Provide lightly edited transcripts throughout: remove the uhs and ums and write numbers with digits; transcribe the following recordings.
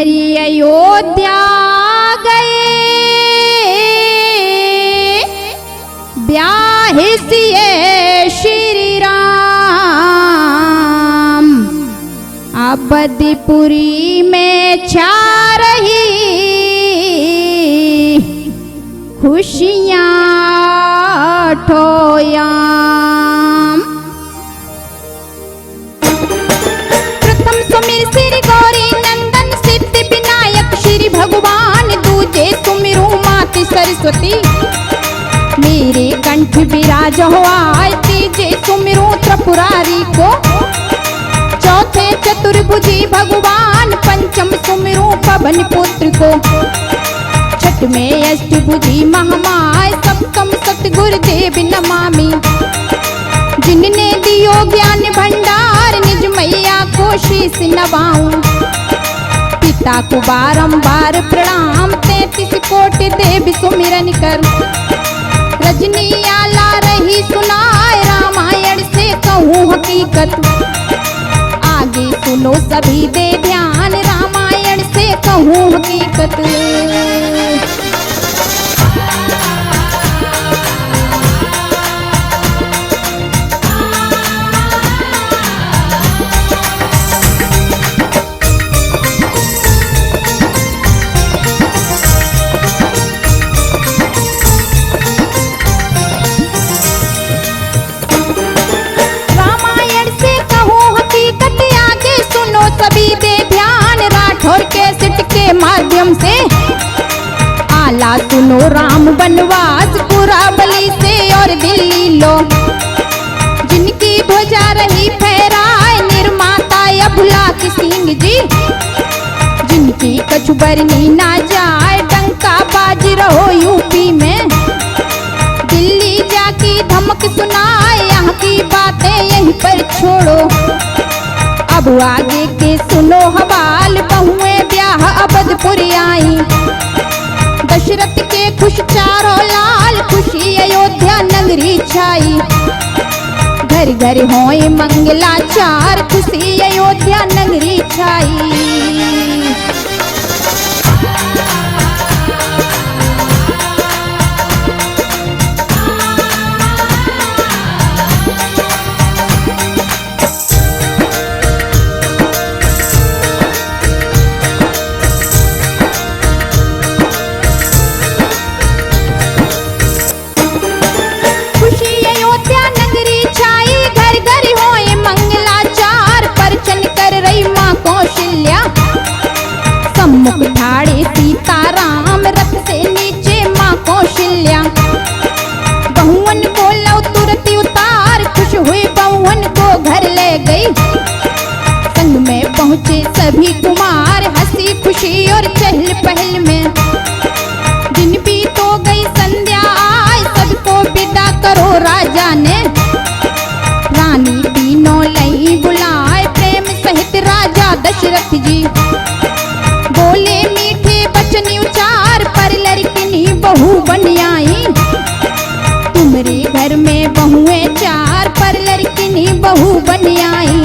भरी अयोध्या गए, ब्याह सिए श्री राम। अवधपुरी में छा रही खुशियाँ ठोयाम। प्रथम सुमिर श्री गौरी नंदन सिद्धि विनायक श्री भगवान, दूजे सुमिरू माति सरस्वती मेरे कंठ विराज हो आए, तीजे सुमिरू त्रिपुरारी को, चौथे चतुर्भुजी भगवान, पंचम सुमिरू पवन पुत्र को, छठ में अष्टभुजी महामाय, सप्तम सतगुरुदेव नमामि। जिनने दियो ज्ञान भंडार, निज मैया को शीस नवाऊं। पिता को बारंबार प्रणाम, 33 कोटि देव सुमिरन कर। रजनी आला रही सुनाए, रामायण से कहूँ हकीकत। आगे सुनो सभी दे ध्यान, रामायण से कहूँ हकीकत। माध्यम से आला सुनो राम वनवास, पूरा बलि से और दिल्ली लो। जिनकी ध्वजा रही फहराए, निर्माता अबुलाक सिंह जी। जिनकी कछु बरनी ना जाए, डंका बाज रहो यूपी में। दिल्ली जाकी धमक सुनाए, यहाँ की बातें यहीं पर छोड़ो। अब आगे के सुनो हवाल, बहुएं ब्याह अवधपुरी आई। दशरथ के खुश चारों लाल, खुशी अयोध्या नगरी छाई। घर घर होए मंगलाचार, खुशी अयोध्या नगरी छाई। सम्मुख ठाड़े सीताराम, रथ से नीचे माँ कौशल्या। बहुवन को लौ तुरंत उतार, खुश हुई बहुवन को घर ले गई। संग में पहुँचे सभी कुमार, हंसी खुशी और चहल पहल में। दिन बीत हो गई संध्या आए, सबको विदा करो राजा ने। रानी तीनों लई बुलाए, प्रेम सहित राजा दशरथ जी। बोले मीठे बचन उचार, पर लड़किनी बहू बन आई। तुम्हारे घर में बहुएं चार, पर लड़किनी बहू बन आई।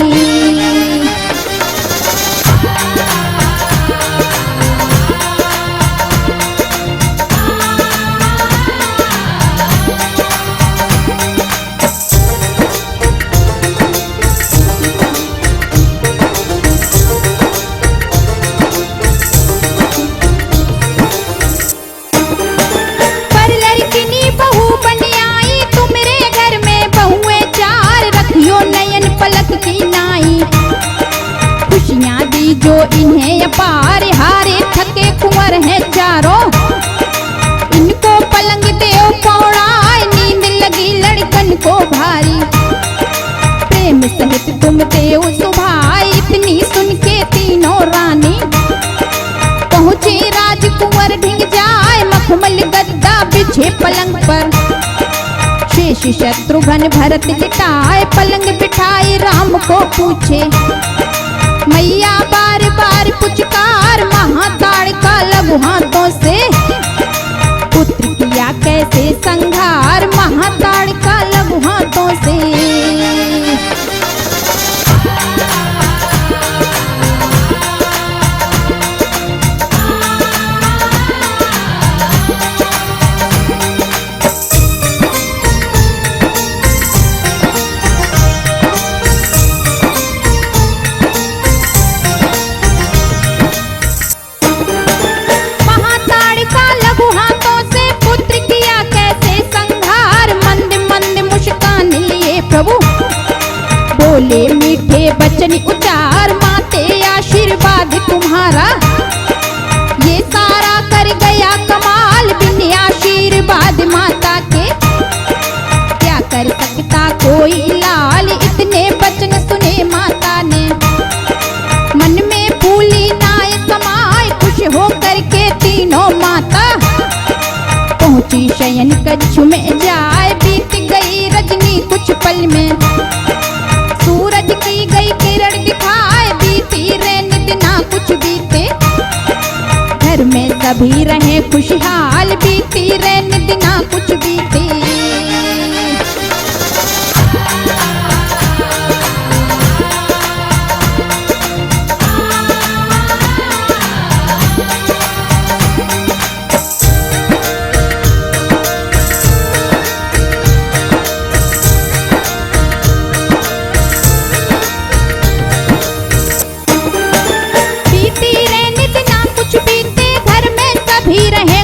जो इन्हें अपार, हारे थके कुंवर हैं चारों। इनको पलंग देव पौड़ाए, नींद लगी लड़कन को भारी। प्रेम सहित तुम देव सुभाए, इतनी सुन के तीनों रानी। पहुँचे राजकुंवर ढिंग जाए, मखमल गद्दा बिछे पलंग पर। शेष शत्रुघ्न भरत लिटाए, पलंग बिठाए राम को पूछे। मैया बार बार पुचकार, महाताड़ का लघु हाथों से। पुत्र किया कैसे संघार, महाताड़ का लघु हाथों से। बोले मीठे बचन उचार, माते आशीर्वाद तुम्हारा ये सारा कर गया कमाल, बिन आशीर्वाद माता के क्या कर सकता कोई लाल। इतने बचन सुने माता ने, मन में फूली नाय समाए, खुश हो करके तीनों माता पहुंची शयन कच्छ में जाए। बीत गई रजनी कुछ पल में, सूरज की गई किरण दिखाए, बीती रैन दिना कुछ बीते, घर में सभी रहे खुशहाल, बीती रैन दिना कुछ बीते।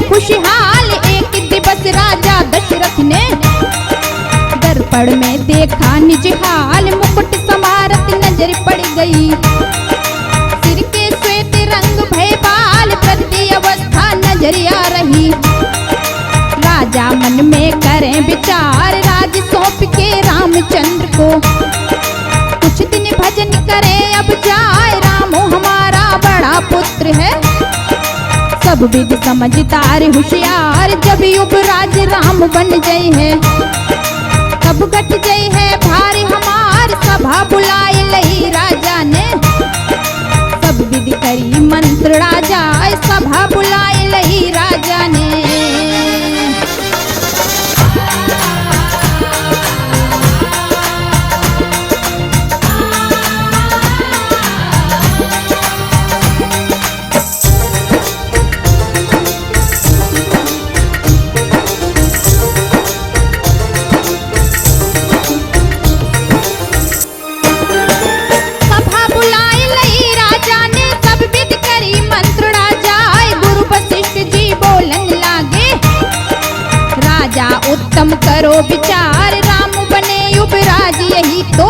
खुशहाल एक दिवस राजा दशरथ ने दर्पण में देखा निज हाल, मुकुट समारत नजर पड़ गई, सिर के श्वेत रंग भय बाल, प्रति अवस्था नजर आ रही। राजा मन में करें विचार, राज सौंप के रामचंद्र को, कुछ दिन भजन करें अब जाए, रामो हमारा बड़ा पुत्र है, सब विद समझदार होशियार। जब युवराज राम बन गए हैं, तब घट गए है भारी हमार, सभा बुलाए लई राजा ने, सब विद करी मंत्र राजा, सभा बुलाए लई राजा ने। उत्तम करो विचार, राम बने युवराज यही तो,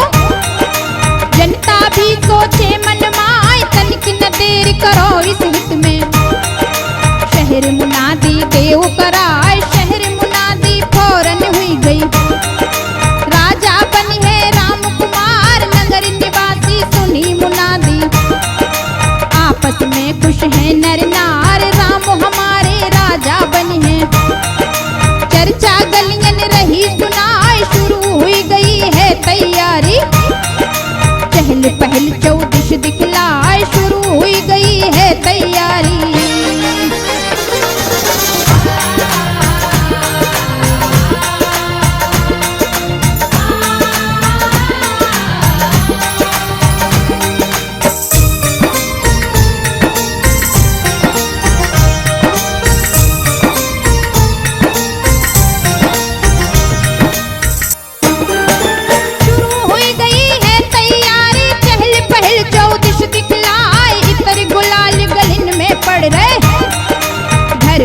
जनता भी सोचे मन माय, तनिक न देर करो इस हित में, शहर मुनादी देव कराए, शहर मुनादी फौरन हुई गई, राजा बनी है राम कुमार, नगर निवासी सुनी मुनादी, आपस में खुश है नर नार, राम हमारे राजा बनी है, चर्चा गलियन रही सुनाई, शुरू हुई गई है तैयारी, चहल पहल चौदिश दिखलाए, शुरू हुई गई है तैयारी।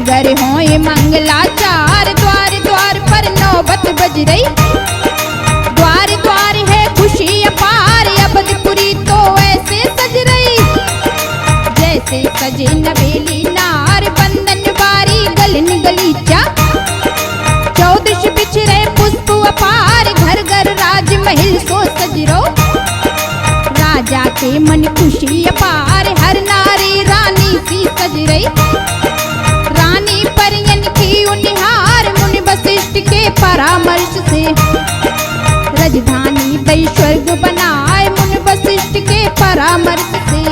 घर होए मंगलाचार, द्वार द्वार पर नौबत बज रही, द्वार द्वार है खुशी अपार, अबदपुरी तो ऐसे सज रही, जैसे सजे नवेली नार, बंधन बारी गलन गलीचा, चौदिश बिछरे पुष्प अपार, घर घर राजमहल सो सजरो, राजा के मन खुशी अपार, हर नारी रानी सी सज रही, रानी परियन की उनिहार, मुनि वशिष्ठ के परामर्श से, राजधानी दै स्वर्ग बनाए, मुनि वशिष्ठ के परामर्श से।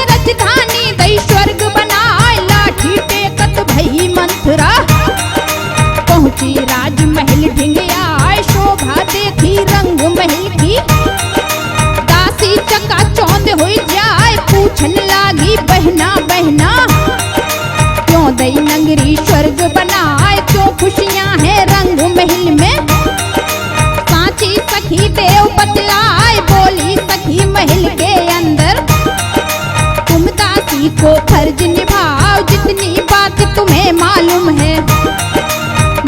राजधानी दै स्वर्ग बनाए, लाठी टेकत भई मन फर्ज निभाओ जितनी बात तुम्हें मालूम है।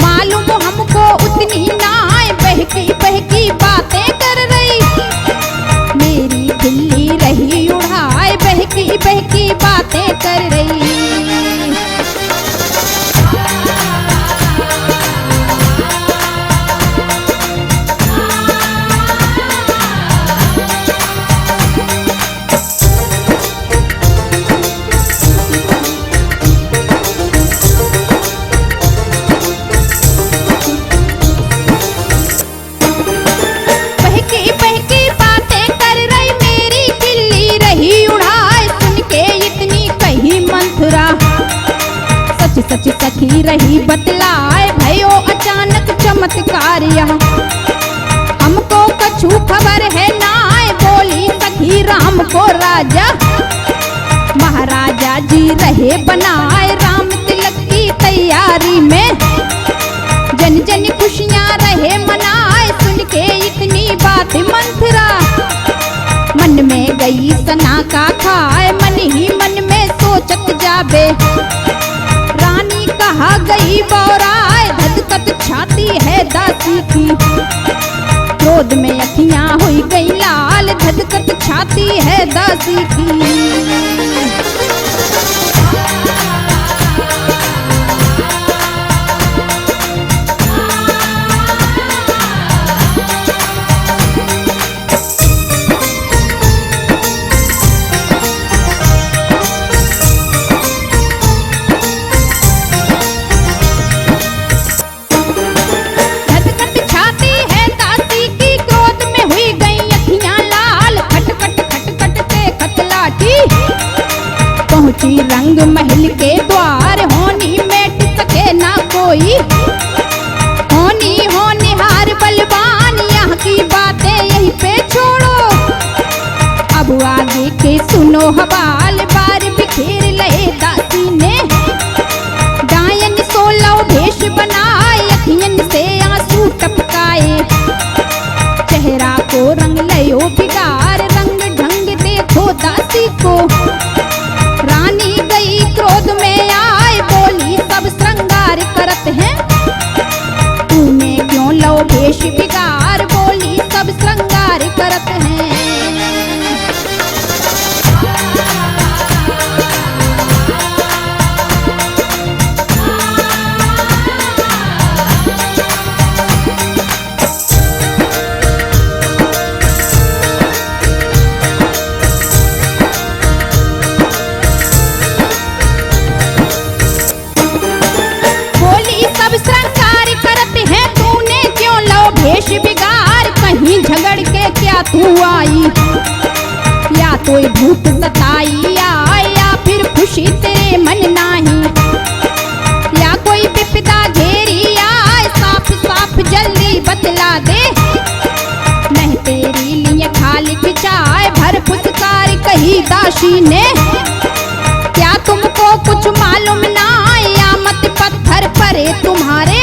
मालूम हमको उतनी ना आए, बहकी बहकी बातें कर रही मेरी दिल्ली रही उड़ाए, बहकी बहकी बातें कर रही। सच सखी रही बतलाए भयो अचानक चमत्कार यहाँ, हमको कछु खबर है ना आए, बोली सखी राम को राजा। महाराजा जी रहे बनाए राम तिलक की तैयारी में, जन जन खुशियाँ रहे मनाए, सुन के इतनी बात मंथरा मन में गई सना का खाए, मन ही मन में सोचत जाबे रानी कहा गई बौराए, धधकत छाती है दासी की, क्रोध में अखियां हुई गई लाल, धधकत छाती है दासी की। पहुंची रंग महल के द्वार, होनी मेट सके ना कोई, होनी होनिहार बलवान, यहाँ की बातें यहीं पे छोड़ो, अब आगे के सुनो हवाल। बार बिखेर लहे दासी ने डायन 16 भेष बनाए, अखियन से आंसू टपकाए, चेहरा को रंग लयो बिगार, रंग ढंग देखो दासी को। रानी गई क्रोध में आए, बोली सब श्रृंगार करत हैं, तूने क्यों लो भेष बिगार, बोली सब श्रृंगार करत हैं। भेष बिगार कहीं झगड़ के क्या तू आई, या तो भूत सताई आए, या फिर खुशी तेरे मन नाही, या कोई विपदा घेरी आए, साफ साफ जल्दी बतला दे, मैं तेरी लिए खाली खिंचाए, भर फुसकार कही दासी ने, क्या तुमको कुछ मालूम ना, या मत पत्थर परे तुम्हारे,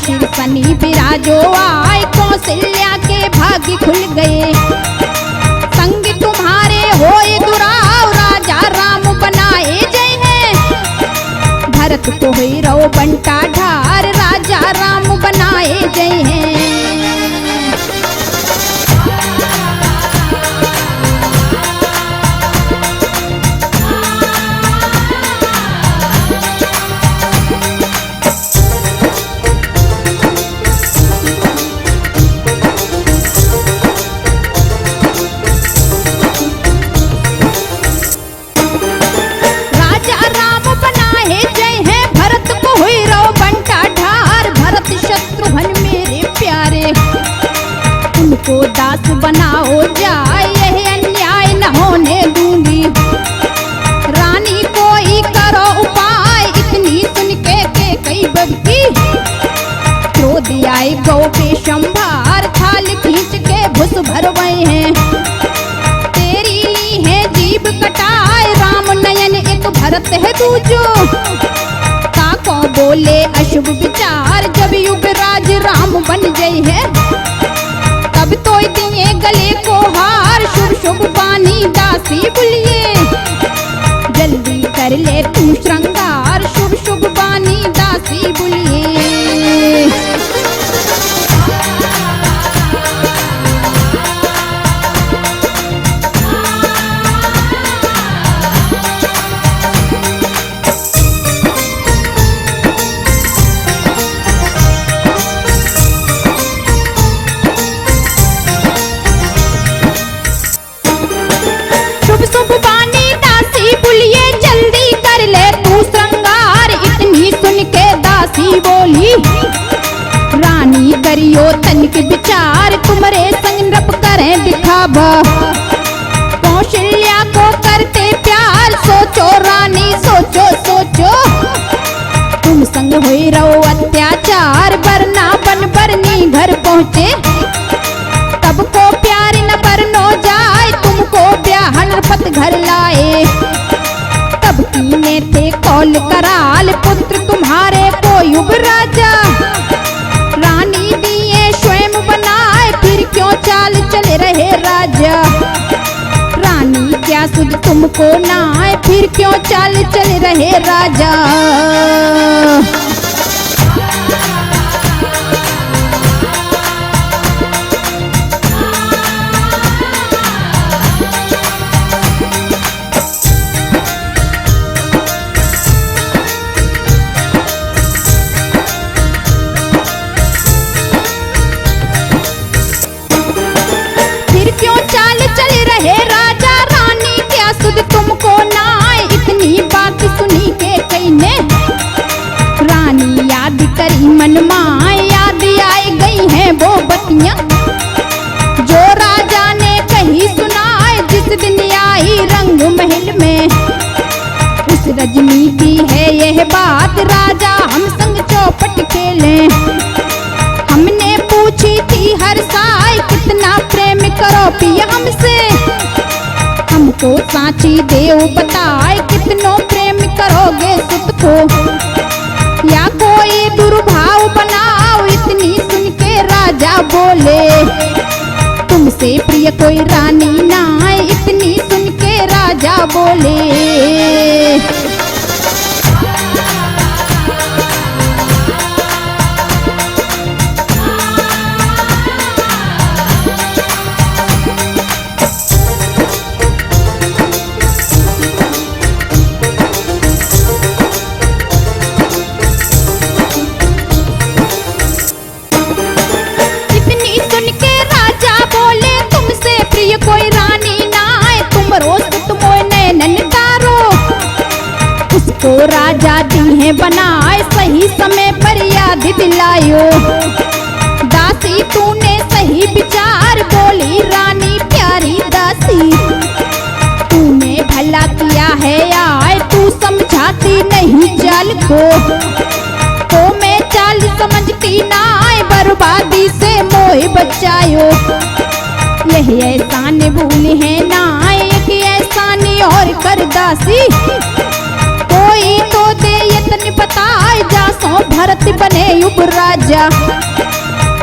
शिव सनी विराजो आए, कौशल्या के भाग्य खुल गए, संग तुम्हारे होए दुराव, राजा राम बनाए जय हैं, भरत को हुई रहो बंटा ढार, राजा राम बनाए जय हैं। को दास बनाओ जाए, यह अन्याय न होने दूंगी, रानी कोई करो उपाय, इतनी सुन के कई बबकी, क्रोध आए गौ पे शंभार, थाल खींच के भुस भरवाए हैं, तेरी ली है जीभ कटाए, राम नयन एक भरत है दूजो, काको बोले अशुभ विचार, जब युवराज राम बन गए हैं, तब तो दिए गले को हार, शुभ शुभ बानी दासी बुलिए, जल्दी कर ले तू श्रृंगार, शुभ शुभ बानी दासी बोलिए। रानी करियो तनिक विचार, तुम्हारे संग नृप करें दिखावा, कौशल्या को करते प्यार, सोचो रानी सोचो सोचो, तुम संग हुई रहो अत्याचार, वरना बन बरनी घर पहुँचे, तब को प्यार न बरनो जाए, तुमको ब्याहन पत घर लाए, तब कीने थे कौल कराल, पुत्र तुम्हारे को युग राजा, रानी दिए स्वयं बनाए, फिर क्यों चाल चले रहे राजा, रानी क्या सुध तुमको ना आए, फिर क्यों चाल चले रहे राजा। तुमको ना आए इतनी बात सुनी के कई ने, रानी याद करी मन माए, याद आई गई है वो बतियां, जो राजा ने कही सुनाए, जिस दिन आई रंग महल में, उस रजनी की है यह बात, राजा हम संग चौपट खेले, हमने पूछी थी हर साय, कितना प्रेम करो पिया हमसे, हमको सांची देव बताए, कितनों प्रेम करोगे सुत को, या कोई दुर्भाव बनाओ, इतनी सुन के राजा बोले, तुमसे प्रिय कोई रानी ना आए, इतनी सुन के राजा बोले। कोई रानी ना आए, तुम रोज तुम नैनन तारो, उसको राजा दी है बनाए, सही समय पर याद दिलायो, दासी तूने सही विचार, बोली रानी प्यारी दासी, तूने भला किया है आए, तू समझाती नहीं चाल को, तो मैं चाल समझती ना आए, बर्बादी से मोह बचायो, यही एहसान भूल है ना एक एहसान और कर दासी, कोई तो दे यतन बताए, जासो भरत बने युग राजा,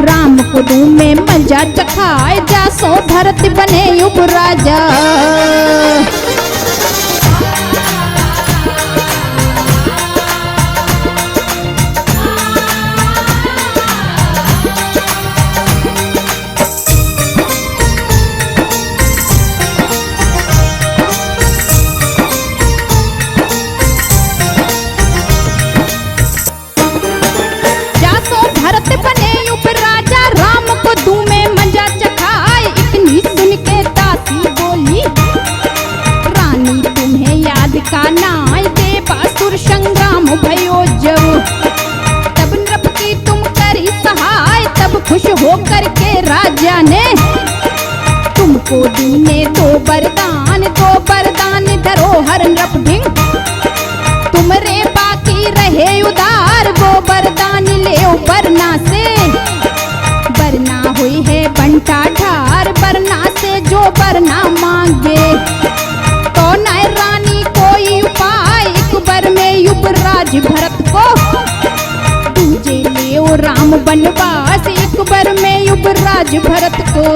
राम को दूं में मजा चखाए, जासो भरत बने युग राजा। का नाय दे बासुर संग्राम भयो जब, तब नृप की तुम करी सहाय, तब खुश होकर के राजा ने तुमको दीने दो वरदान, धरोहर नृप ढिंग, तुमरे बाकी रहे उदार, वो वरदान ले वरना से, वरना हुई है बंटा ठार, वरना से जो वरना मांगे, तो नय रानी कोई उपाय, एक बार में युवराज भरत को, दूजे ले राम बनवास, एक बार में युवराज भरत को।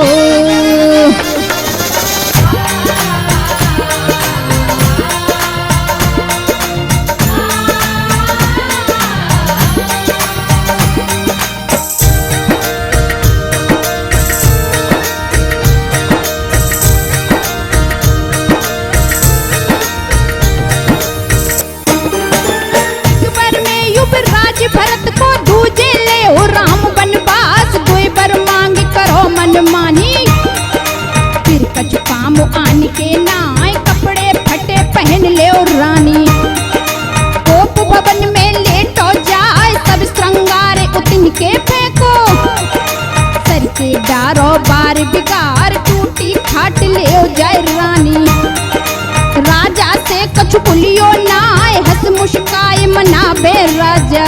कुछ भूलियो नाय, हंस मुस्काए मनाबे राजा।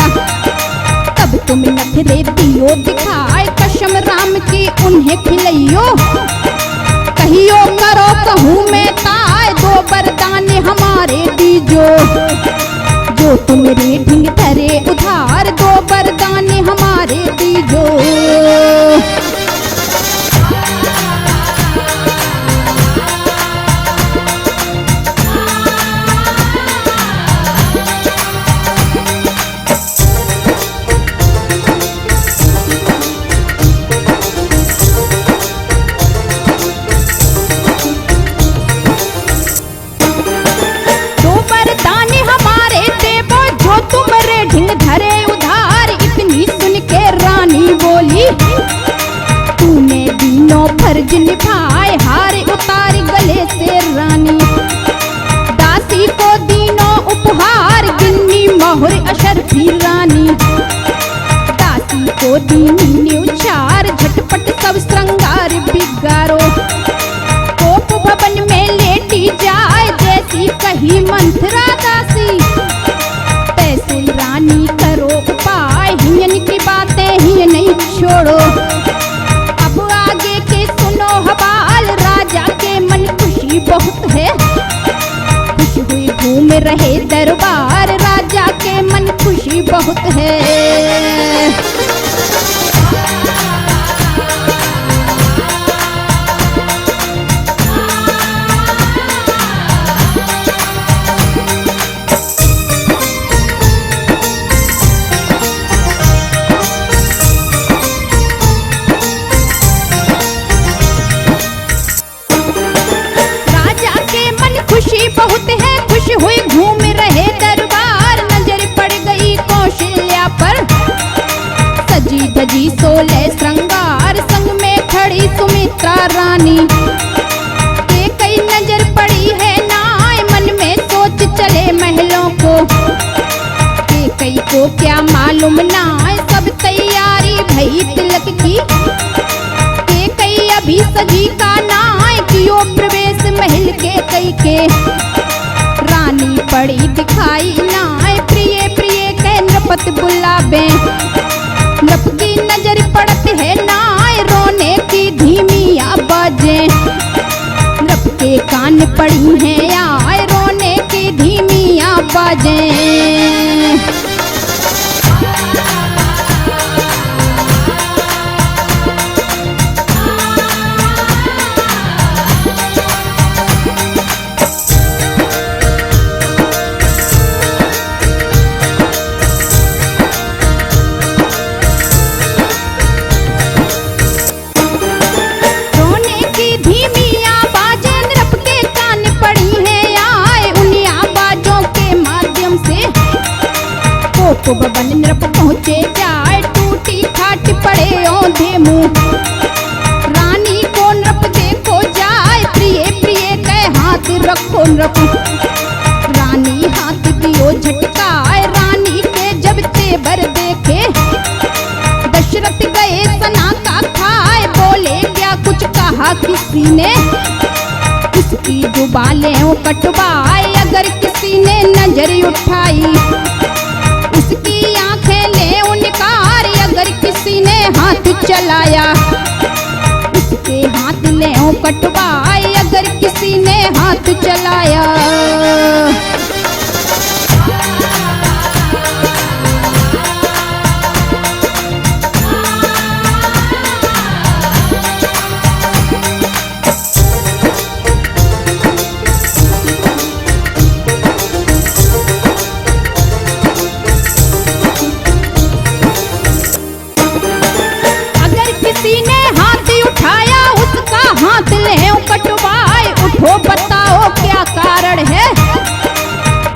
तब तुम नखरे दियो दिखाए, कसम राम की उन्हें खिलइयो। कहियो करो कहूँ मैं ताय, दो वरदान हमारे दीजो। जो तुमरे ढिंग धरे उधार, दो वरदान हमारे दीजो। तूने तीनों फर्ज निभाए, हार उतार गले से रानी। दासी को दीनों उपहार, गिन्नी मोहर अशरफी रानी। दासी को दीनी न्यूचार, झटपट सब श्रृंगार बिगारो। कोप भवन में लेटी जाए, जैसी कही मंथरा दासी। तैसे रानी करो उपाय, हियन की बातें ही नहीं छोड़ो। अब आगे के सुनो हवाल, राजा के मन खुशी बहुत है। खुश हुई घूम रहे दरबार, राजा के मन खुशी बहुत है। खुशी बहुत है, खुश हुई घूम रहे दरबार। नजर पड़ गई कौशल्या पर, सजी धजी सोलह श्रृंगार। संग में खड़ी सुमित्रा रानी। के कई नजर पड़ी है नाय, मन में सोच चले महलों को। के कई को क्या मालूम नाय, सब तैयारी भई तिलक की। के कई अभी सजी का नाय, कियो प्रवेश महल के कई के। रानी पड़ी दिखाई नाय, प्रिय प्रिय कह नृपत बुलावे। नृप की नजर पड़त है नाय, रोने की धीमी आवाजें। नृप के कान पड़ी हैं आय, रोने की धीमी आवाजें। भवन नृप पहुँचे जाए, टूटी खाट पड़े औंधे मुँह। रानी को नृप देखो जाए, प्रिय प्रिय कह हाथ रखो नृप। रानी हाथ दियो झटकाए, रानी के जब तेवर देखे। दशरथ गए सना का खाए, बोले क्या कुछ कहा किसी ने। इसकी जुबालें कटवाए, अगर किसी ने नजर उठाई। उसकी आंखें ले उनकार, अगर किसी ने हाथ चलाया। उसके हाथ ले कटवाए, अगर किसी ने हाथ चलाया।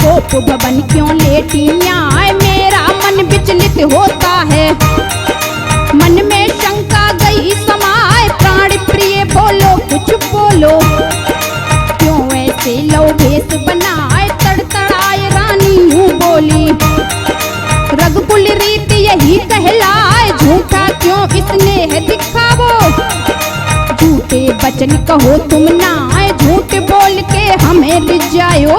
कोप भवन क्यों लेटी आए, मेरा मन विचलित होता है। मन में शंका गई समाए, प्राण प्रिय बोलो कुछ बोलो। क्यों ऐसे लौभेश बनाए, तड़तड़ाए रानी यूं बोली। रघुकुल रीत यही कहलाए, झूठा क्यों स्नेह दिखावो। झूठे वचन कहो तुम ना, झूठ बोल के हमें रिझायो।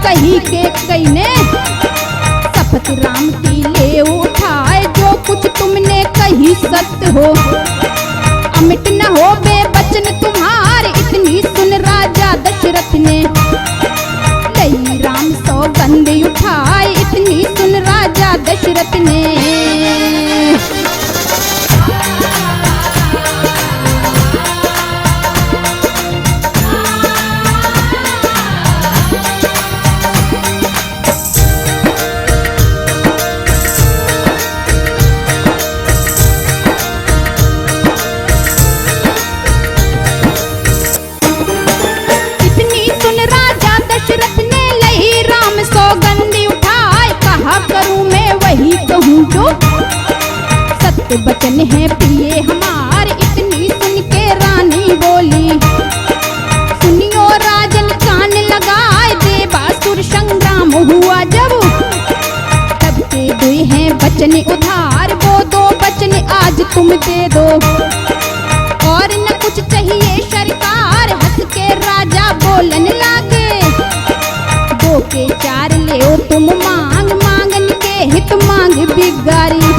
कही के कई ने शपथ राम की ले उठाए, जो कुछ तुमने कही सत्य हो, अमिट न हो बे बचन तुम्हारे, इतनी सुन राजा दशरथ ने। लई राम सौगंध उठाए, इतनी सुन राजा दशरथ ने। सत्य बचन है प्रिय हमारे, इतनी सुन के रानी बोली। सुनियो राजन कान लगाए, देवासुर संग्राम हुआ जब, तब के दुई हैं बचन उधार, वो दो बचन आज तुम दे दो। और न कुछ चाहिए सरकार, हंस के राजा बोलन लागे। दो के चार ले तुम मांग, मांगन के हित मांग बिगारी।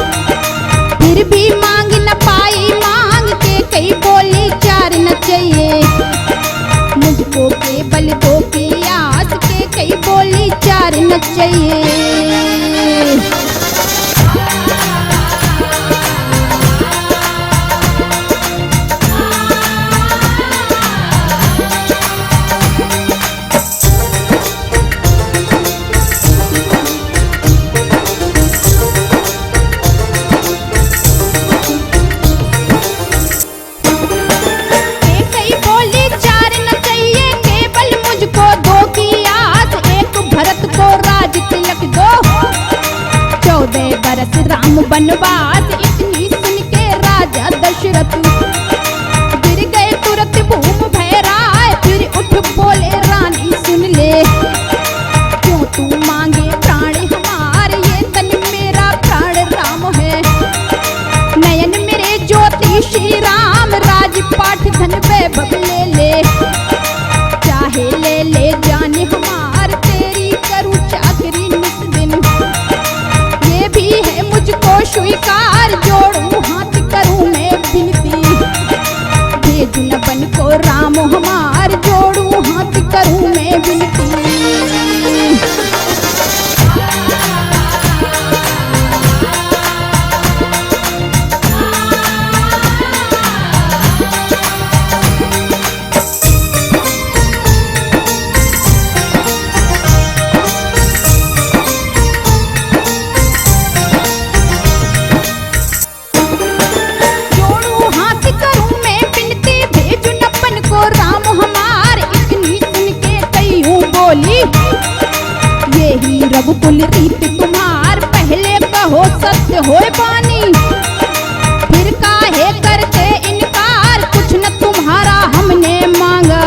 फिर भी मांग न पाई, मांग के कई बोली चार न चाहिए। मुझको केवल दो की आस, के कई बोली चार न चाहिए। बरस राम बनवास, इतनी सुन के राजा दशरथ गिर गए तुरंत भूम भैराए। फिर उठ बोले रानी सुन ले, क्यों तू मांगे प्राण हमारे, ये तन मेरा प्राण राम है। नयन मेरे ज्योति श्री राम, राजपाट धन वैभव ले ले। चाहे ले ले जान हमार, तेरी करूँ चाकरी नित दिन। भी है मुझको स्वीकार, जोड़ू हाथ करूं मैं विनती। भेजू न बन को राम हमार, जोड़ू हाथ करूं मैं विनती। यही रघुकुल रीत तुम्हार, पहले कहो सत्य होए बानी। फिर काहे करते इनकार, कुछ न तुम्हारा हमने मांगा।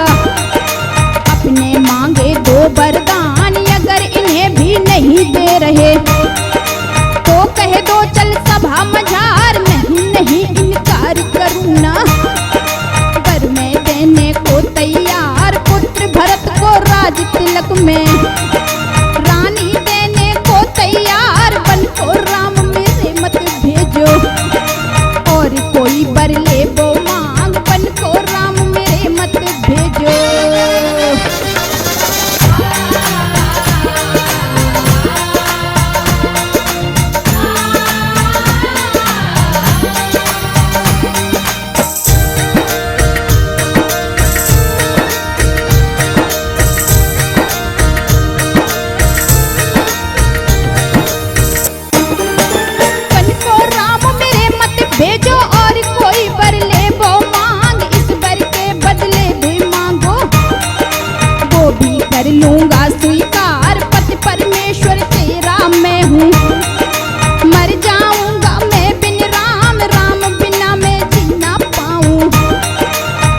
अपने मांगे दो वरदान, अगर इन्हें भी नहीं दे रहे, तो कह दो चल सभा मझार। नहीं नहीं इनकार करूँ ना, पर मैं देने को तैयार। पुत्र भरत को राज तिलक में, रानी देने को तैयार। बन को राम मेरे मत भेजो, और कोई बर ले वो मांग। बन को राम मेरे मत भेजो। भेजो और कोई बर ले वो मांग, इस बर के बदले भी मांगो, वो भी कर लूंगा स्वीकार। पति परमेश्वर तेरा मैं हूँ, मर जाऊंगा मैं बिन राम। राम बिना मैं जी ना पाऊँ,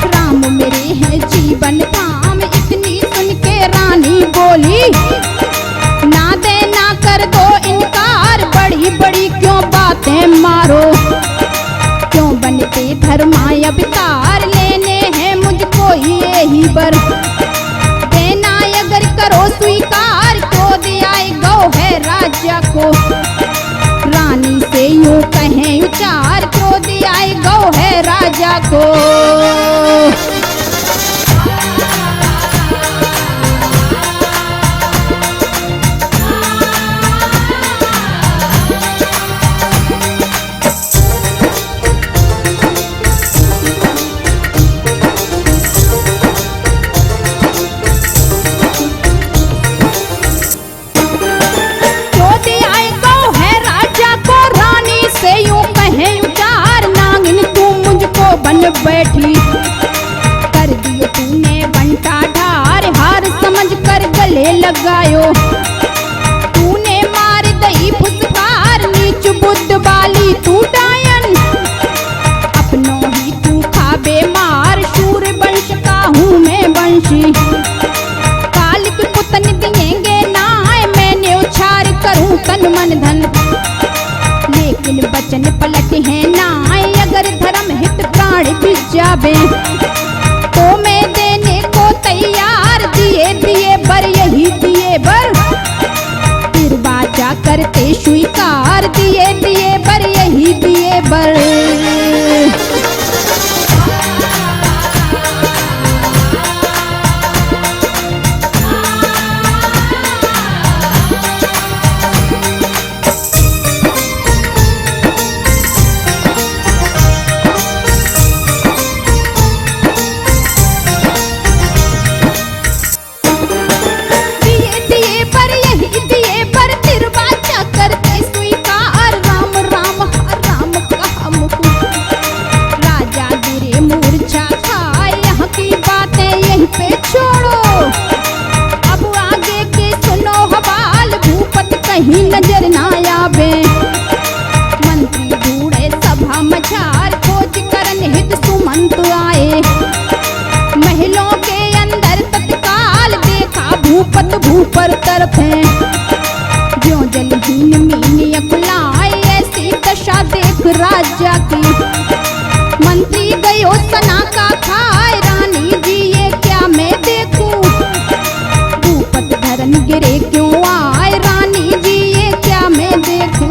राम मेरे हैं जीवन धाम। इतनी सुन के रानी बोली, ना देना कर दो इनकार। बड़ी बड़ी क्यों बातें मारो, क्यों बनते धर्माय अवतार। लेने हैं मुझको यही बर, देना अगर करो स्वीकार। राजा को। रानी से यूं कहें उचार, क्रोध आए गौ है राजा को। बन बैठी कर दियो तूने बंटा ढार, हार समझ कर गले लगायो। तूने मार दई फुसकार, नीच बुद्ध वाली तू डायन। अपनों ही तू खाबे मार, शूर वंश का हूँ मैं वंशी। काल के पुतन दिएंगे नाय, मैंने उछार करूँ तन मन धन। लेकिन बचन पलट है नाय, अगर धर्म हित प्राण भी जावे तो मैं देने को तैयार। दिए दिए बर यही दिए बर, फिर बाजा करते स्वीकार। दिए दिए बर यही दिए बर। कहीं नजर ना आवे, मंत्री ढूंढे सभा मझार, खोज करन हित सुमंत आए। महलों के अंदर तत्काल देखा भूपत भूपर तरफ है। ज्यों जलहीन मीन अकुलाए, ऐसी दशा देख राजा की। मंत्री गयो सना का खाए, रानी जी ये क्या मैं देखूं। भूपत धरन गिरे क्यों आए, रानी जी ये क्या मैं देखूं।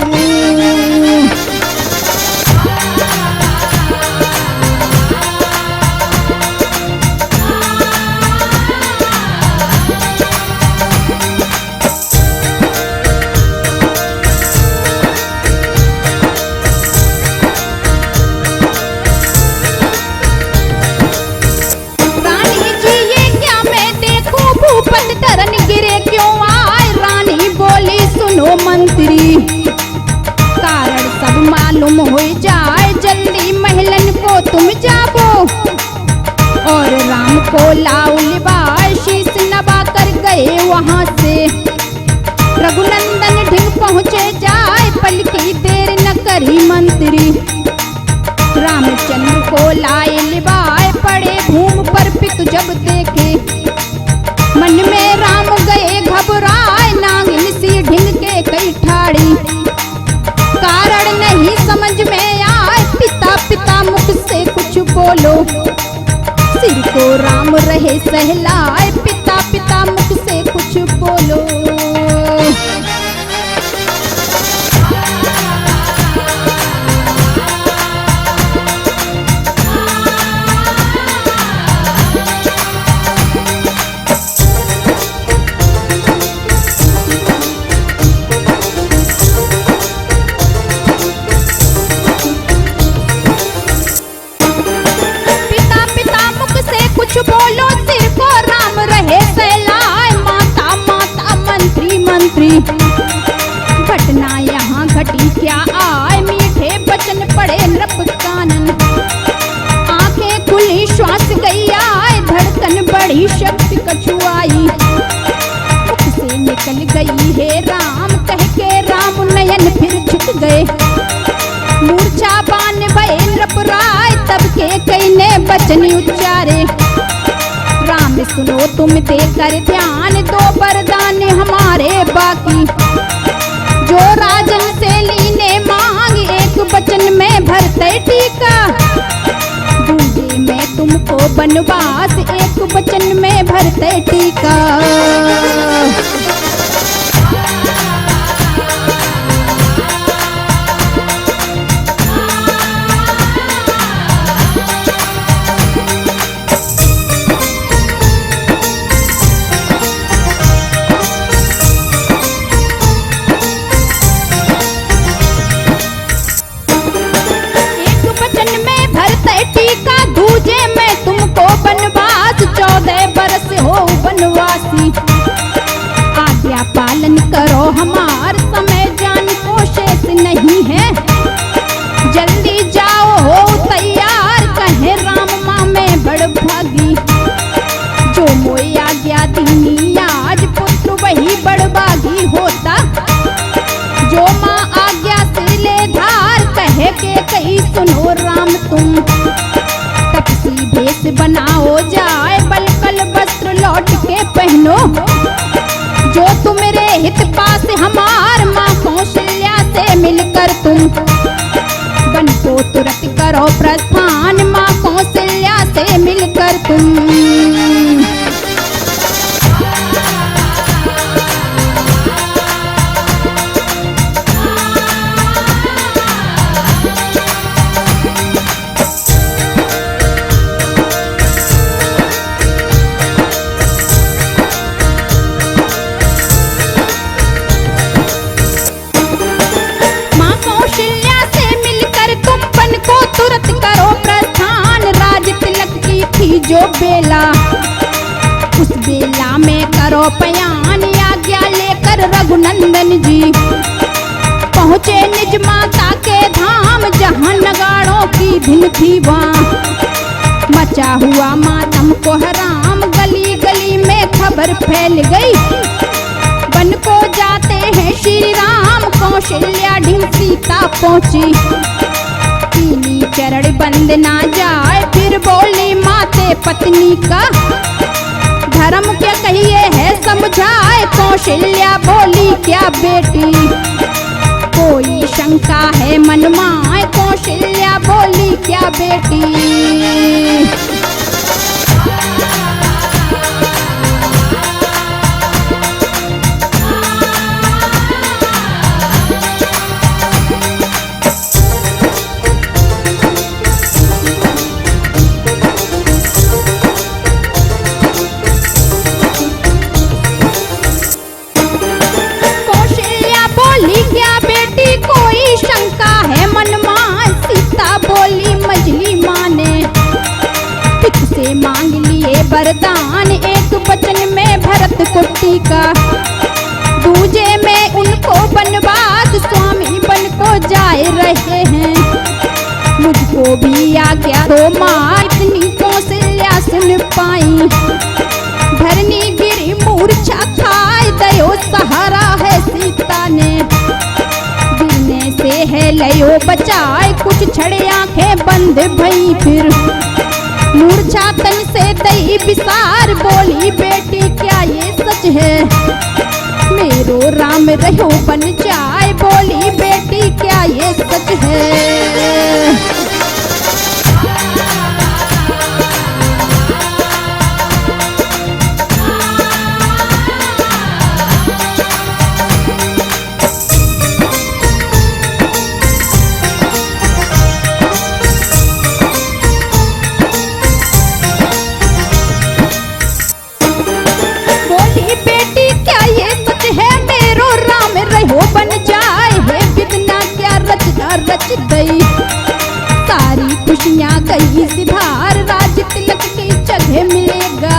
रानी जी ये क्या मैं देखूं, भूपत धरन गिरे क्यों आए। रानी बोली सुनो मंत्री, कारण सब मालूम हो जाए। जल्दी महलन को तुम जाबो, और राम को लाओ लिबाए। शीश नवा कर गए वहां से, रघुनंदन ढिंग पहुँचे जाए। पलकी देर न करी मंत्री, रामचंद्र को लाए लिबाए। पड़े भूमि पर पितु जब देखे, मन में राम गए घबराए। नागिन सी ढिंग के कई ठाड़ी, कारण नहीं समझ में आए। पिता पिता मुख से कुछ बोलो, सिर को राम रहे सहलाए। पिता पिता मुख से कुछ बोलो। कुछ बोलो, सिर को राम रहे सहलाए। माता माता मंत्री मंत्री, घटना यहाँ घटी क्या आए। मीठे बचन पड़े नृप कानन, आंखें खुली श्वास गई आए। धड़कन बढ़ी शक्ति कछुआई, मुख से निकल गई है राम। कह के राम नयन फिर झुक गए। मूर्छा बान भय नृप राय, तब के कई ने बचन उच्चारे। राम सुनो तुम देकर ध्यान, दो वरदान हमारे बाकी। जो राजन से लीने मांग, एक वचन में भरते टीका। दूजे में तुमको बनवास, एक वचन में भरते टीका। हो बनवासी। आज्ञा पालन करो हमार, समय जान को शेष नहीं है। जल्दी जाओ हो तैयार, कहे राम माँ में बड़ भागी। जो मोई आज्ञा दीनी आज, पुत्र वही बड़ भागी होता। जो माँ आज्ञा से ले धार, कहे के कही सुनो राम तुम। तपसी भेष बनाओ जाए, बलकल वस्त्र लौट के पहनो। जो तुम्हारे हित पास हमार, माँ कौशल्या से मिलकर तुम। वन को तुरंत करो प्रस्थान, माँ कौशल्या से मिलकर तुम। जो बेला, उस बेला में करो पयान, आज्ञा लेकर रघुनंदन जी। पहुँचे निज माता के धाम, जहाँ नगाड़ों की धुन थी वहाँ। मचा हुआ मातम को हराम, गली गली में खबर फैल गई। वन को जाते हैं श्री राम, कौशल्या ढिंग सीता पहुँची। तीनी चरण बंद ना जाए, फिर बोली माते पत्नी का। धर्म क्या कहिए है समझाए, कौशल्या बोली क्या बेटी। कोई शंका है मन माए, कौशल्या बोली क्या बेटी। मांग लिए वरदान, एक वचन में भरत कुट्टी का। दूजे में उनको बनवास, स्वामी बन को जाए रहे हैं। मुझको भी आज्ञा दो माँ, इतनी कौशल्या सुन पाई। धरनी गिरी मूर्छा खाए, दयो सहारा है सीता ने। गिरने से है लयो बचाए, कुछ छड़े आंखें बंद भई फिर। मूर्छा तन से दई विसार, बोली बेटी क्या ये सच है। मेरो राम रहो बन जाए, बोली बेटी क्या ये सच है। गई सारी खुशियाँ गई सिधार, राज तिलक की जगह मिलेगा।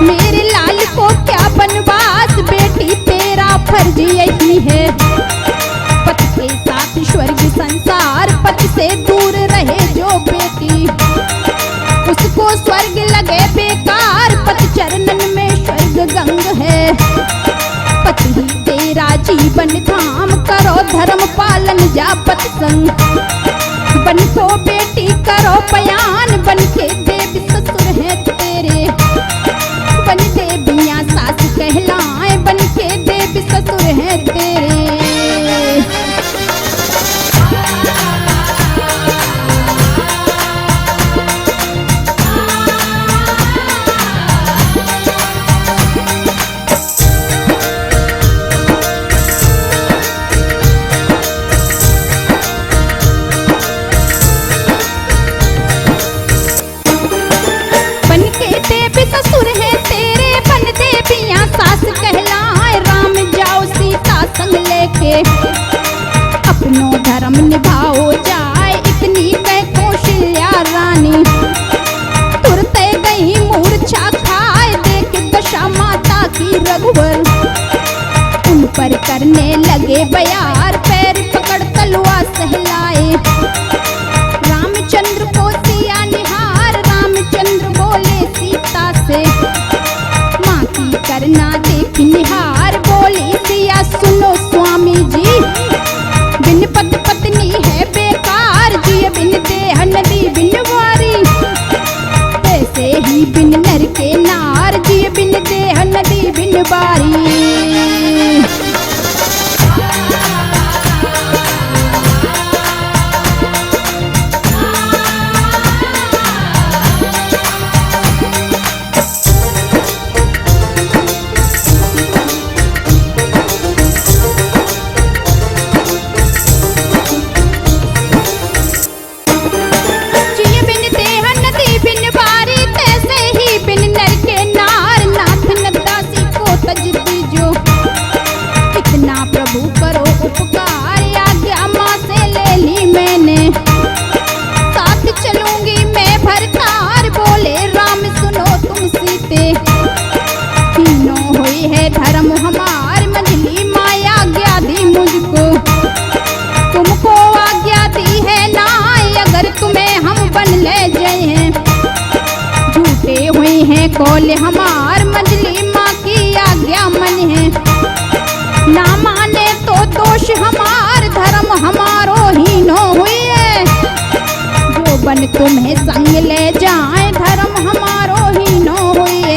मेरे लाल को क्या बनवास, बेटी तेरा फर्ज यही है। पति के साथ स्वर्ग संसार, पति से दूर रहे जो बेटी। उसको स्वर्ग लगे बेकार, पति चरणन में स्वर्ग गंग है। पति ही तेरा जीवन धाम, करो धर्म पालन जा पत संग। बन को बेटी करो पयान, बन के देवी ससुर है तेरे। बन देवियाँ सास कहलाए, बन के देवी ससुर है तेरे। चले बयार, पैर पकड़ तलवार सहलाए। रामचंद्र को सिया निहार, रामचंद्र बोले सीता से, माँ की करना देख निहार। बोली सिया सुनो स्वामी जी, बिन पत पत्नी है बेकार, जिय बिन देह नदी बिन वारी, ऐसे ही बिन नर के नार, जिय बिन देह नदी बिन बारी। धर्म हमार मंझली माया आज्ञा दी मुझको, तुमको आज्ञा दी है ना, अगर तुम्हें हम बन ले जाए हैं। झूठे हुए हैं कौल हमार, मंझली माँ की आज्ञा मन है। ना माने तो दोष हमार, धर्म हमारो ही नो हुई है। जो बन तुम्हें संग ले जाए, धर्म हमारो ही नो हुई है।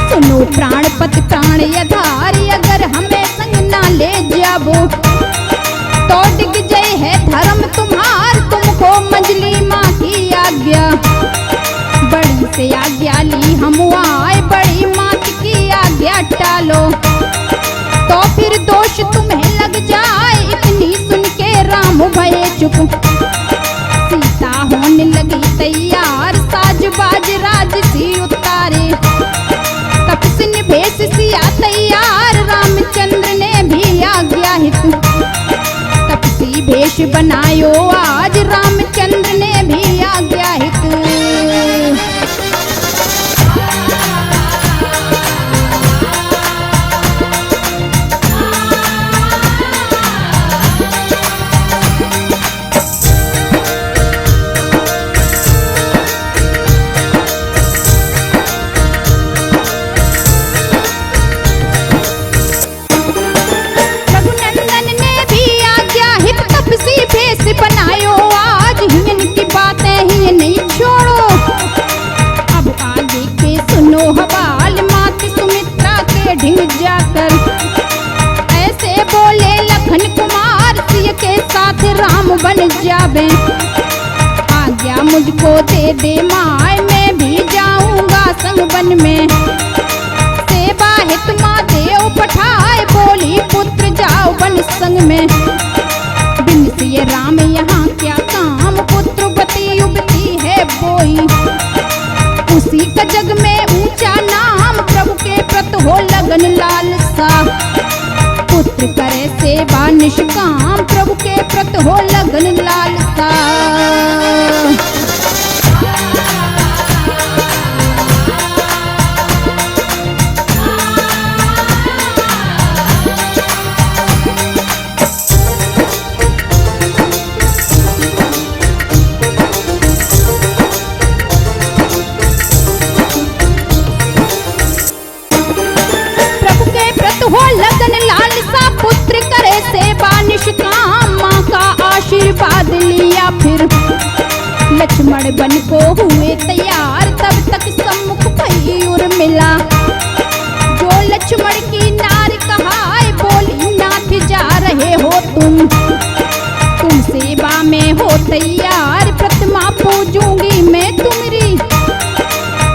सुनो प्राणपति प्राण आधारी, अगर हमें संग ना ले जाबो, तो डिग जाए है धर्म तुम्हार। तुमको मंझली माँ की आज्ञा, बड़ी से आज्ञा ली हम आए, बड़ी मात की आज्ञा टालो, तो फिर दोष तुम्हें लग जाए। इतनी सुन के राम भये चुप, सीता होने लगी तैयार, साजबाज राजसी उतारे। तपस्विन भेष सिया तैयार, रामचंद्र ने भी आज्ञा हित, तपसी भेष बनायो आज, रामचंद्र ने भी आज्ञा हित। बनायो आज, हियन की बातें ही नहीं छोड़ो। अब आगे के सुनो हवाल, मात सुमित्रा के ढिंग जाकर, ऐसे बोले लखन कुमार, सिय के साथ राम बन जावे। आज्ञा मुझको दे दे माय, मैं भी जाऊंगा संग वन में। सेवा हित माँ देव पठाए, बोली पुत्र जाओ वन संग में। ये राम यहाँ क्या काम, पुत्रवती युवती है बोई, उसी का जग में ऊंचा नाम। प्रभु के प्रति हो लगन लालसा, पुत्र करे सेवा निष्काम। प्रभु के प्रति हो लगन लालसा। हो लगन लालसा, पुत्र करे सेवा निष्काम। माँ का आशीर्वाद लिया फिर, लक्ष्मण बन को हुए तैयार। तब तक सम्मुख भई उर्मिला, जो लक्ष्मण की नार कहाए, बोली नाथ जा रहे हो तुम सेवा में हो तैयार। प्रतिमा पूजूंगी मैं तुम्हारी,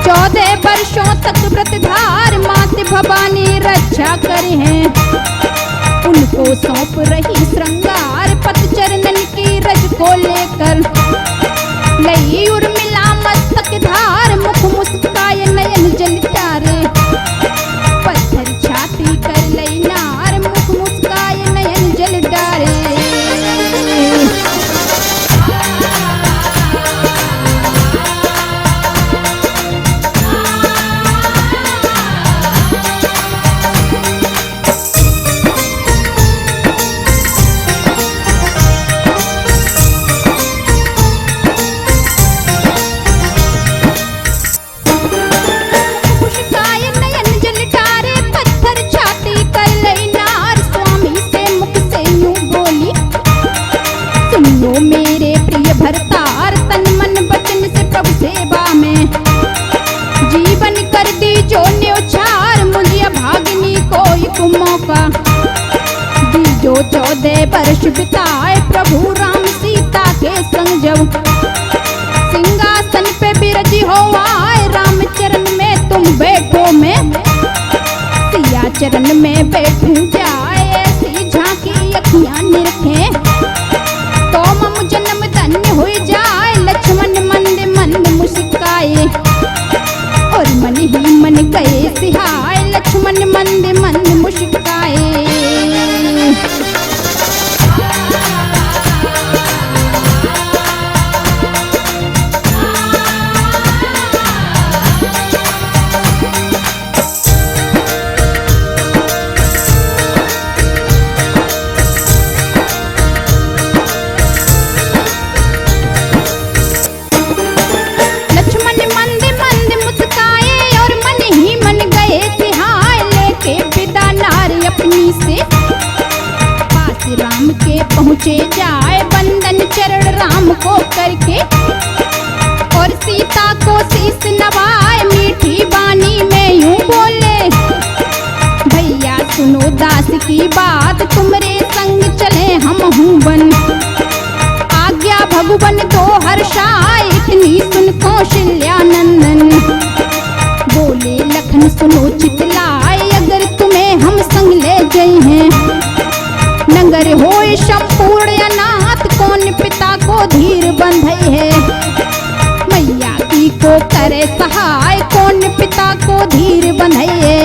14 वर्षों तक व्रतधार। मात भवानी रक्षा करे हैं, उन तुमको सौंप रही श्रृंगार पत चरणन की रज को लेकर। लई उर्मिला मस्तक धार मुख मुस्काए नयन जल तारे। पत्थर छाती कर लई नार मुख मुस्काए नयन जल डारे। मेरे प्रिय भरतार तन मन वचन से प्रभु सेवा में जीवन कर दी जो न्योछार। मुझे भागनी को एक मौका दी जो 14 वर्ष बिताए प्रभु राम सीता के संग जब सिंहासन पे बिरजी हो आए। राम चरण में तुम बैठो मैं सिया चरण में बैठूं जाए। ऐसी झांकी अखियां निरखे तो मम जन्म धन्य हो जाए। लक्ष्मण मंद मंद मुस्काए और मन ही मन गए सिहाय। लक्ष्मण मंद मंद मुस्काए। राम के पहुँचे जाए बंदन चरण राम को करके और सीता को शीस नवाए। मीठी बानी में यूं बोले भैया सुनो दास की बात तुमरे संग चले हम हूँ बन। आज्ञा भगवन दो हर्षाए इतनी सुन कौशल्यानंदन बोले लखन सुनो चितलाए। अगर तुम्हें हम संग ले गए हैं नगर होए संपूर्ण अनाथ कौन पिता को धीर बंधे है। मैया की को करे सहाय कौन पिता को धीर बंधे है।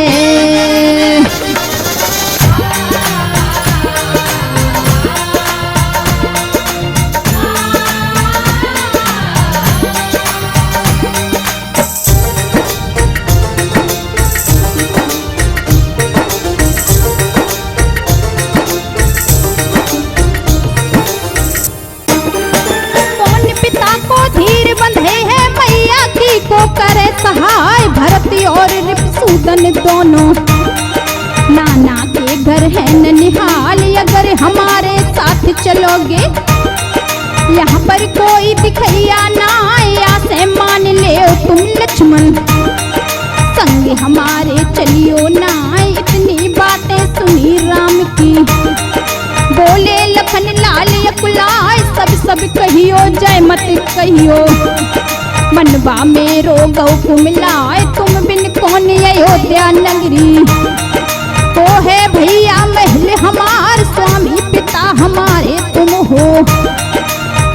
को करे सहाय भरत और रिपुसूदन दोनों नाना के घर है ननिहाल। अगर हमारे साथ चलोगे यहाँ पर कोई दिखैया ना या से मान ले तुम लक्ष्मण संग हमारे चलियो ना। इतनी बातें सुनी राम की बोले लखन लाल अकुलाय सब कहियो जय मत कहियो। मनवा मेरो गौ को मिलाए तुम बिन कौन अयोध्या नगरी। तो है भैया महल हमार स्वामी पिता हमारे तुम हो।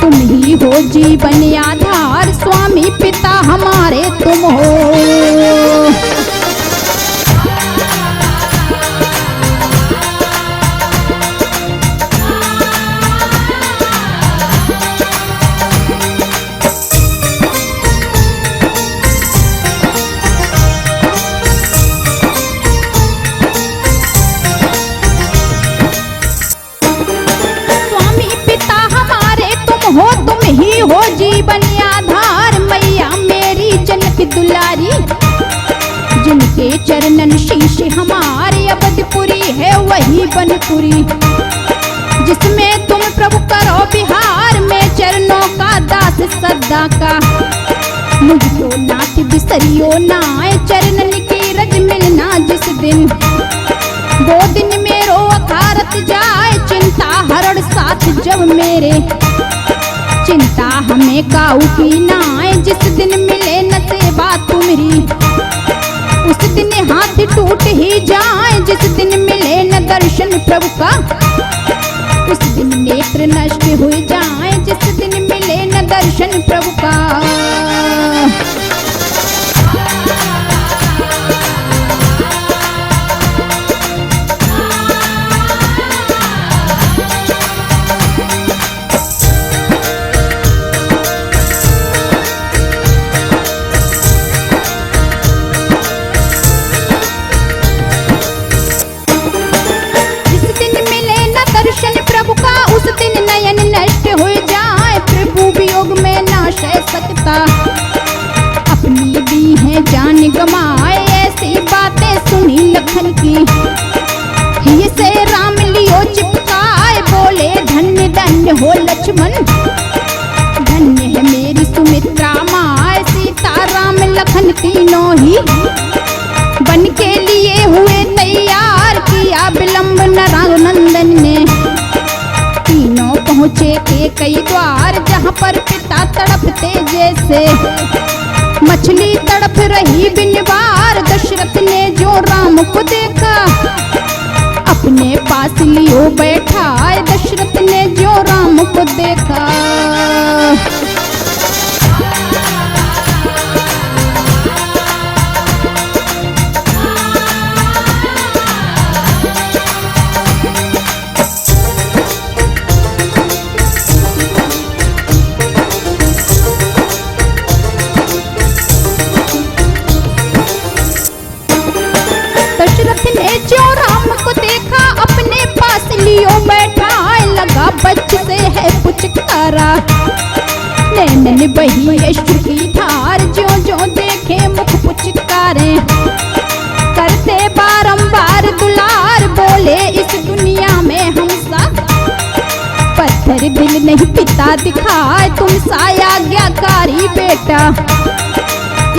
तुम ही हो जीवन आधार स्वामी पिता हमारे तुम हो। हो जीवन आधार मैया मेरी जनक दुलारी जिनके चरणन शीश हमारे अवधपुरी है वही बनपुरी। जिसमें तुम प्रभु करो बिहार में चरणों का दास सदा का। मुझको नाथ बिसरियो नाय चरणन की रज मिलना जिस दिन। वो दिन मेरो अखारत जाए चिंता हरण साथ जब मेरे। चिंता हमें काऊ की नाय जिस दिन मिले न सेवा तुमरी। उस दिन हाथ टूट ही जाए जिस दिन मिले न दर्शन प्रभु का। उस दिन नेत्र नष्ट हो जाए जिस दिन मिले न दर्शन प्रभु का। उस दिन नयन नष्ट हो जाए प्रभु वियोग में ना सह सकता। अपनी दी है जान गमाए ऐसी बातें सुनी लखन की। ये से राम लियो चिपकाए बोले धन्य धन्य हो लक्ष्मण। धन्य है मेरी सुमित्रा माए सीता राम लखन तीनों ही। बन के लिए हुए तैयार किया विलंब न रघुनंदन ने। तीनों पहुँचे के कई द्वार जहाँ पर पिता तड़पते जैसे। मछली तड़प रही बिन बार दशरथ ने जो राम को देखा। अपने पास लियो बैठा दशरथ ने जो राम को देखा। जो राम को देखा अपने पास लियो बैठा। लगा बच्च से है पुचकारा नैनन बही अश्रु की धार। जो जो देखे मुख पुचकारे करते बारंबार दुलार। बोले इस दुनिया में हम सा पत्थर दिल नहीं पिता दिखाए। तुम सा आज्ञाकारी बेटा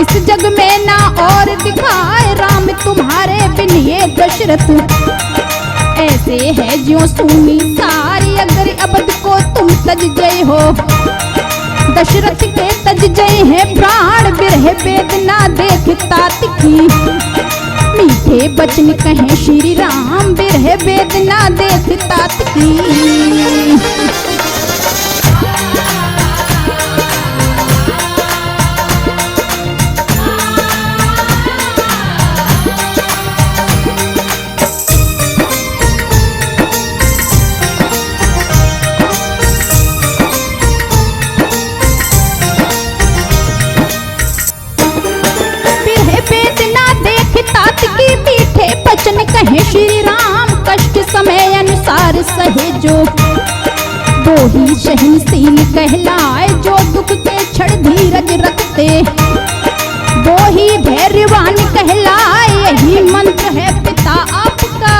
इस जग में ना और दिखाए। राम तुम्हारे बिन ये दशरथ ऐसे है जो सुनी सारी। अगर अबद को तुम तज जय हो दशरथ के तज जय है प्राण। बिरह वेदना देख तात की मीठे बचन कहे श्री राम। बिरह वेदना देख तात की। कहे श्री राम कष्ट समय अनुसार सहे जो। वो ही सहनशील कहलाए जो दुख के क्षण धीरज रखते। वो ही धैर्यवान कहलाए यही मंत्र है पिता आपका।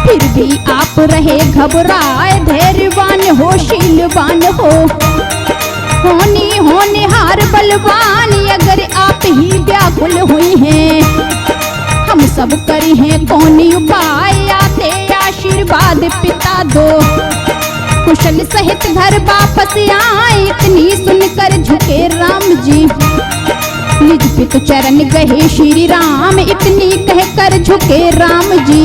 फिर भी आप रहे घबराए धैर्यवान हो शीलवान हो। होनहार बलवान अगर आप ही व्याकुल हुई हैं। हम सब करी हैं कौन उपाय आते आशीर्वाद पिता दो। कुशल सहित घर वापस आए इतनी सुनकर झुके राम जी। निज पितु चरण गए श्री राम इतनी कहकर झुके राम जी।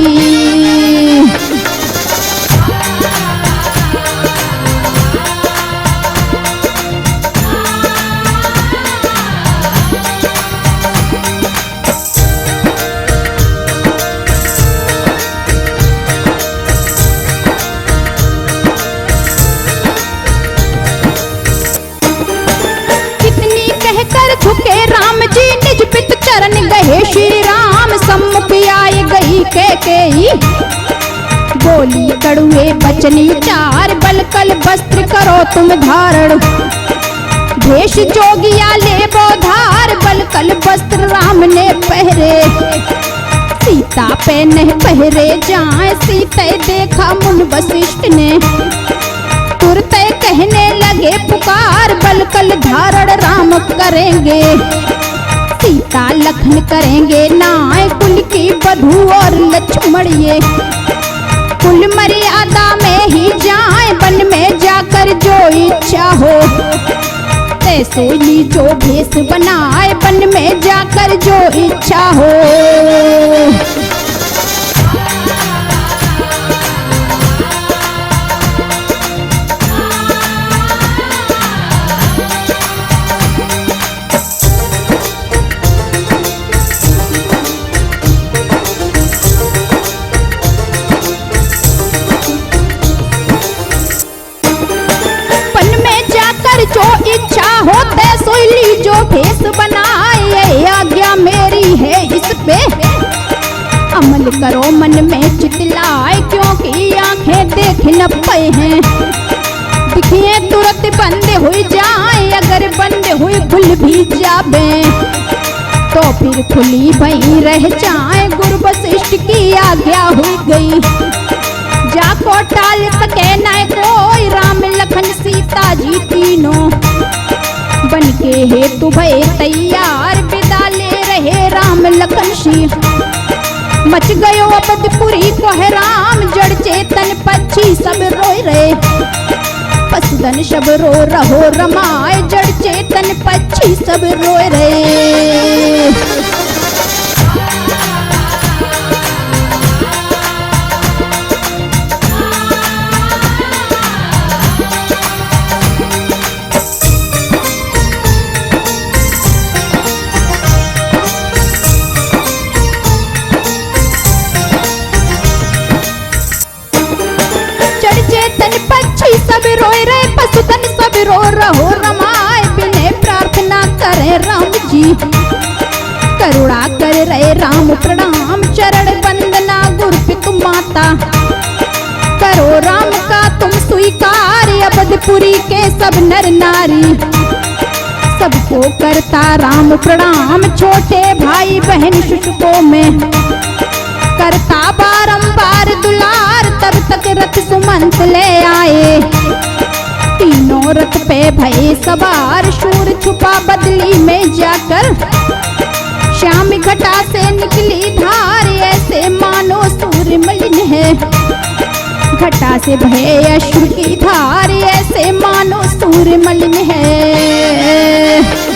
झुके राम जी निज पित चरण गए श्री राम। सम्मुख आए गई कैकेयी बोली कड़ुए बचन उचार। बल कल वस्त्र करो तुम धारण भेष जोगिया ले बोधार। बल कल वस्त्र राम ने पहरे सीता पे नहीं पहरे जाए। सीते देखा मुन वशिष्ठ ने तुरते कहने लगे पुकार। बल कल धारण राम करेंगे सीता लखन करेंगे नाय। कुल की वधू और लक्ष्मण ये कुल मर्यादा में ही जाए। वन में जाकर जो इच्छा हो तैसे ही जो भेष बनाए। वन में जाकर जो इच्छा हो। कमल करो मन में चितलाए, क्योंकि आंखें देख न पाए हैं। दिखिए तुरंत बंद हो जाए, अगर बंद हुई खुल भी जाबे तो फिर खुली भई रह जाए। गुरु वशिष्ठ की आज्ञा हुई गई, जाको टाल सके न कोई। राम लखन सीता जी तीनों बन के हेतु भय तैयार, विदा ले रहे राम लखन सिंह। मच गयो अवधपुरी को है राम, जड़ चेतन पक्षी सब रोए रहे। पशुधन सब रो रहो रमाए, जड़ चेतन पक्षी सब रोए रहे। सब रोए रहे, पशुधन सब रो रहो रमाए। बिने प्रार्थना करे राम जी, करुणा कर रहे राम प्रणाम। चरण वंदना गुरु पितु माता, करो राम का तुम स्वीकार। अवधपुरी के सब नर नारी सबको करता राम प्रणाम। छोटे भाई बहन शिशुओं में करता बारंबार दुलार। तब तक रथ सुमंत ले आए, तीनों रथ पे भये सवार। शूर छुपा बदली में जाकर, श्याम घटा से निकली धार। ऐसे मानो सूर्य मलिन है, घटा से भये अश्रु की धार। ऐसे मानो सूर्य मलिन है।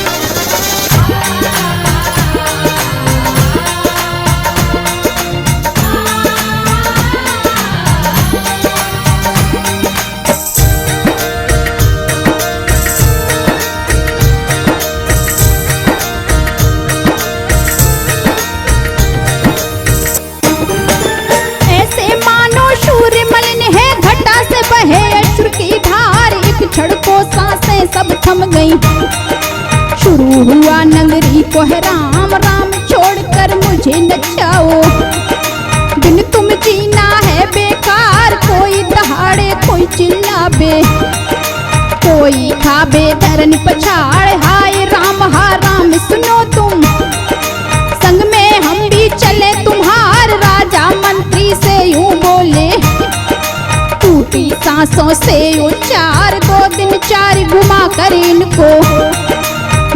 सांसें सब थम गई, शुरू हुआ नगरी को है राम। राम छोड़कर मुझे न जाओ, दिन तुम जीना है बेकार। कोई दहाड़े कोई चिल्लाबे, कोई खाबे धरन पछाड़। हाय राम हा राम सुनो तुम, संग में हम भी चले तुम्हार। राजा मंत्री से यूं बोले, टूटी सांसों से उच्चार। 2 दिन 4 घुमा कर इनको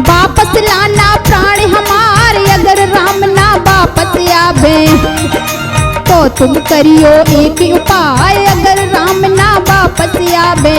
वापस लाना प्राण हमारे। अगर राम ना वापस आवे तो तुम करियो एक उपाय। अगर राम ना वापस आवे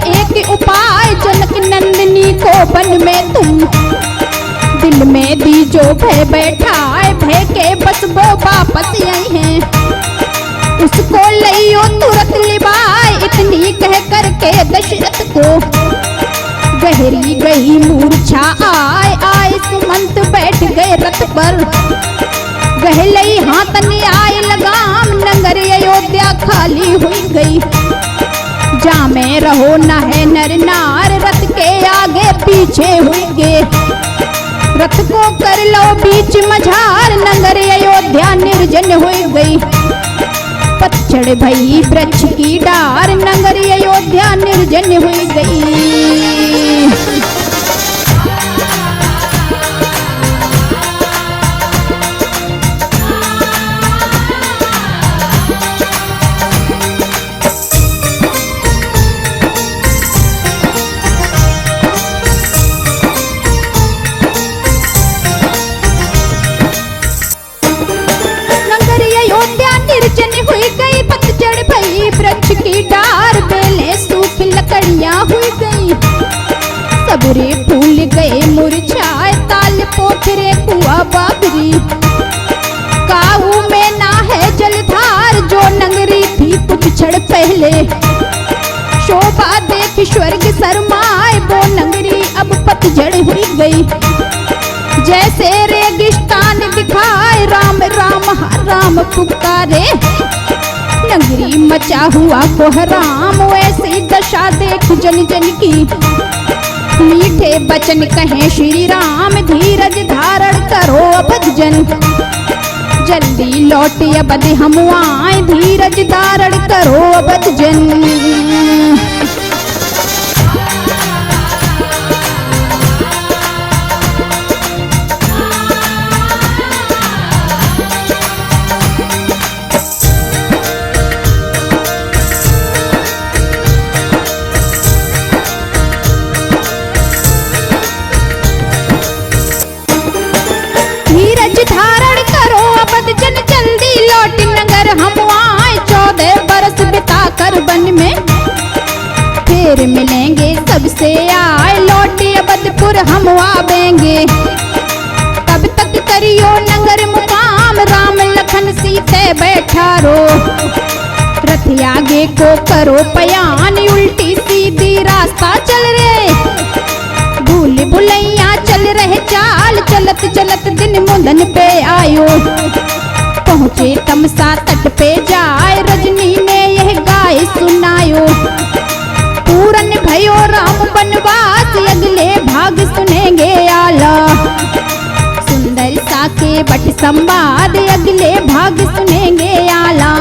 एक उपाय। जनक नंदिनी को वन में तुम दिल में दीजो भय बैठाए। भय के बस वो वापस आई हैं, उसको लियो तुरंत लिबाए। इतनी कह करके दशरथ को गहरी गई मूर्छा आए। आए सुमंत बैठ गए रथ पर, गहलई हाथ ने आए लगाम। नगर अयोध्या खाली हुई गई, जा में रहो न है नर नार। रथ के आगे पीछे हुई गे, रथ को कर लो बीच मझार। नगर अयोध्या निर्जन हुई गई, पतझड़ भई वृक्ष की डार। नगर अयोध्या निर्जन हुई गई। वृक्ष की डार बेलें सूख लकड़ियां हुई गई। सब स्वर्ग शर्माए वो नगरी अब पतझड़ हुई गई। जैसे रेगिस्तान दिखाए राम राम हर राम पुकारे, नगरी मचा हुआ कोहराम ऐसी दशा देख जन जन की। मीठे बचन कहें श्री राम धीरज धारण करो अवध जन, जल्दी लौट अवध हम आए धीरज धारण करो अवध जन। धीरज धारण करो अवध जन, जल्दी लौट नगर हम आए 14 बरस बिता कर वन में, फिर मिलेंगे सबसे आए लौट अवधपुर हम आवेंगे। तब तक करियो नगर मुकाम राम लखन सीते बैठा रो, रथ आगे को करो पयान उल्टी सीधी रास्ता चल रे। भूल भुलैया चल रहे चाल चलत चलत दिन मुंदन पे आयो, पहुँचे तमसा तट पे जाए रजनी ने यह गाय सुनायो। पूरन भयो राम वनवास अगले भाग सुनेंगे आला, सुंदर सा के बट संवाद अगले भाग सुनेंगे आला।